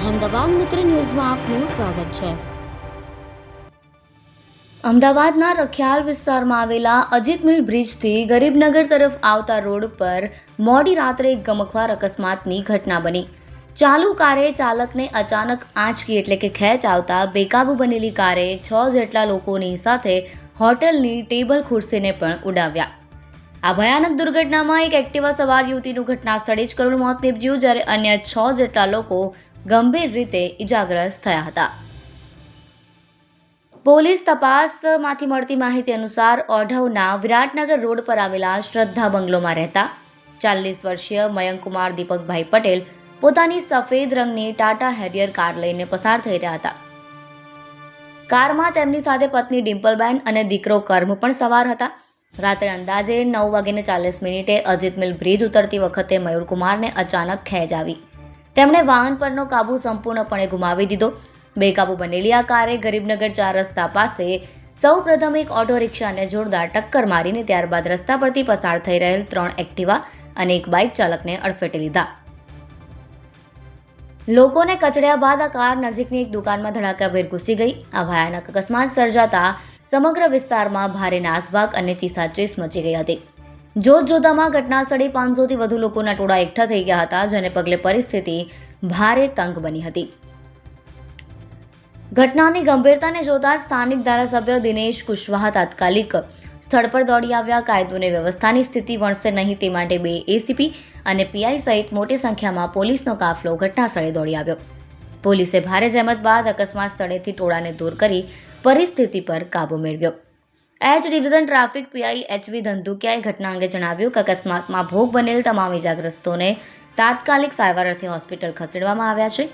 અહેમદાબાદ મિત્ર ન્યૂઝમાં આપનું સ્વાગત છે। અમદાવાદના રખિયાલ વિસ્તારમાં આવેલા અજીત મિલ બ્રિજથી ગરીબનગર તરફ આવતા રોડ પર મોડી રાત્રે એક ગમખ્વાર અકસ્માતની ઘટના બની। ચાલુ કારે ચાલકને અચાનક આંચકી એટલે કે ખેંચ આવતા બેકાબૂ બનેલી કારે 6 જેટલા લોકોની સાથે હોટલની ટેબલ ખુરશીને પણ ઉડાવ્યા। આ ભયાનક દુર્ઘટનામાં એક એક્ટિવા સવાર યુવતીનું ઘટના સ્થળે જ કરુણ મોત નીપજ્યું, જ્યારે અન્ય 6 જેટલા લોકો ગંભીર રીતે ઇજાગ્રસ્ત થયા હતા। પોલીસ તપાસમાંથી મળતી માહિતી અનુસાર ઓઢવના વિરાટનગર રોડ પર આવેલા શ્રદ્ધા બંગલોમાં રહેતા 40 વર્ષીય મયંકકુમાર દીપકભાઈ પટેલ પોતાની સફેદ રંગની ટાટા હેરિયર કાર લઈને પસાર થઈ રહ્યા હતા। કારમાં તેમની સાથે પત્ની ડિમ્પલબેન અને દીકરો કર્મ પણ સવાર હતા। રાત્રે અંદાજે 9:40 અજીત મિલ બ્રિજ ઉતરતી વખતે મયુરકુમારને અચાનક ખેંચ આવી। તેમણે વાહન પરનો કાબુ સંપૂર્ણપણે ગુમાવી દીધો। બેકાબૂ બનેલી આ કારે ગરીબનગર 4 રસ્તા પાસે સૌપ્રથમ એક ઓટો રિક્ષાને જોરદાર ટક્કર મારીને ત્યારબાદ રસ્તા પરથી પસાર થઈ રહેલ 3 એક્ટિવા અને એક બાઇક ચાલકને અડફેટે લીધા। લોકોને કચડ્યા બાદ આ કાર નજીકની એક દુકાનમાં ધડાકાભેર ઘૂસી ગઈ। આ ભયાનક અકસ્માત સર્જાતા સમગ્ર વિસ્તારમાં ભારે નાસભાગ અને ચીસાચીસ મચી ગઈ હતી। જોતજોતામાં ઘટના સ્થળે 500થી વધુ લોકોના ટોળા એકઠા થઈ ગયા હતા, જેને પગલે પરિસ્થિતિ ભારે તંગ બની હતી। ઘટનાની ગંભીરતાને જોતા સ્થાનિક ધારાસભ્ય દિનેશ કુશવાહા તાત્કાલિક સ્થળ પર દોડી આવ્યા। કાયદો અને વ્યવસ્થાની સ્થિતિ વણસે નહીં તે માટે 2 એસીપી અને પીઆઈ સહિત મોટી સંખ્યામાં પોલીસનો કાફલો ઘટના સ્થળે દોડી આવ્યો। પોલીસે ભારે જહેમત બાદ અકસ્માત સ્થળેથી ટોળાને દૂર કરી પરિસ્થિતિ પર કાબૂ મેળવ્યો। H division traffic PI HV ધંધુકિયાએ ઘટના અંગે જણાવ્યું કે અકસ્માતમાં ભોગ બનેલ તમામ ઇજાગ્રસ્તોને તાત્કાલિક સારવાર અર્થે હોસ્પિટલ ખસેડવામાં આવ્યા છે।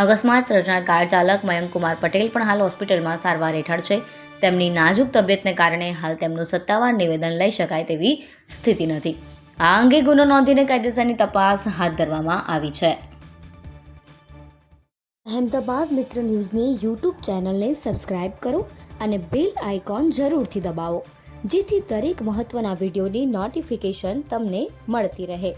અકસ્માત સર્જનાર કાર ચાલક મયંકકુમાર પટેલ પણ હાલ હોસ્પિટલમાં સારવાર હેઠળ છે। તેમની નાજુક તબિયતને કારણે હાલ તેમનું સત્તાવાર નિવેદન લઈ શકાય તેવી સ્થિતિ નથી। આ અંગે ગુનો નોંધીને કાયદેસરની તપાસ હાથ ધરવામાં આવી છે। અહેમદાબાદ મિત્ર ન્યૂઝની યુટ્યુબ ચેનલને સબસ્ક્રાઇબ કરો અને બેલ આઇકોન જરૂરથી દબાવો, જેથી દરેક મહત્ત્વના વિડીયોની નોટિફિકેશન તમને મળતી રહે।